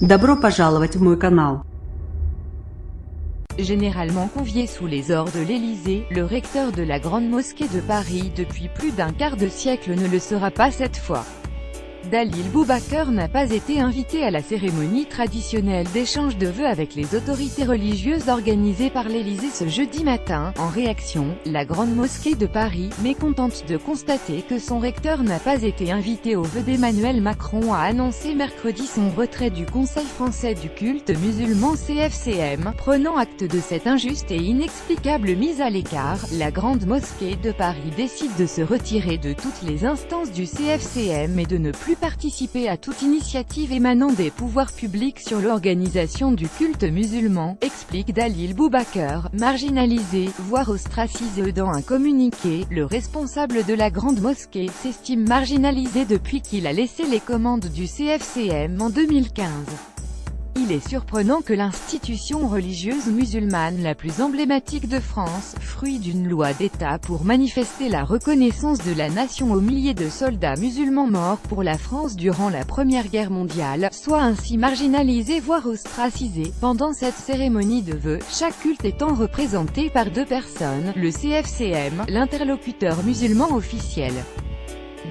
Добро пожаловать в мой канал. Généralement convié sous les ors de l'Élysée, le recteur de la Grande Mosquée de Paris depuis plus d'un quart de siècle ne le sera pas cette fois. Dalil Boubaker n'a pas été invité à la cérémonie traditionnelle d'échange de vœux avec les autorités religieuses organisée par l'Élysée ce jeudi matin. En réaction, la Grande Mosquée de Paris, mécontente de constater que son recteur n'a pas été invité aux vœux d'Emmanuel Macron, a annoncé mercredi son retrait du Conseil français du culte musulman CFCM. Prenant acte de cette injuste et inexplicable mise à l'écart, la Grande Mosquée de Paris décide de se retirer de toutes les instances du CFCM et de ne plus participer à toute initiative émanant des pouvoirs publics sur l'organisation du culte musulman, explique Dalil Boubaker, marginalisé, voire ostracisé. Dans un communiqué, le responsable de la Grande Mosquée s'estime marginalisé depuis qu'il a laissé les commandes du CFCM en 2015. Il est surprenant que l'institution religieuse musulmane la plus emblématique de France, fruit d'une loi d'État pour manifester la reconnaissance de la nation aux milliers de soldats musulmans morts pour la France durant la Première Guerre mondiale, soit ainsi marginalisée voire ostracisée. Pendant cette cérémonie de vœux, chaque culte étant représenté par deux personnes, le CFCM, l'interlocuteur musulman officiel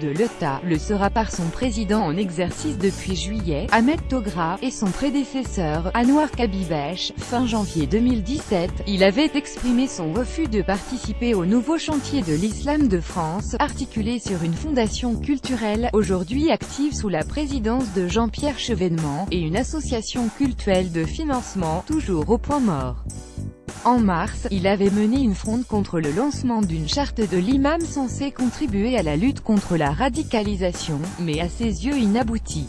de l'État, le sera par son président en exercice depuis juillet, Ahmed Togra, et son prédécesseur, Anouar Kabibesh. Fin janvier 2017, il avait exprimé son refus de participer au nouveau chantier de l'islam de France, articulé sur une fondation culturelle, aujourd'hui active sous la présidence de Jean-Pierre Chevènement, et une association cultuelle de financement, toujours au point mort. En mars, il avait mené une fronde contre le lancement d'une charte de l'imam censée contribuer à la lutte contre la radicalisation, mais à ses yeux inaboutie.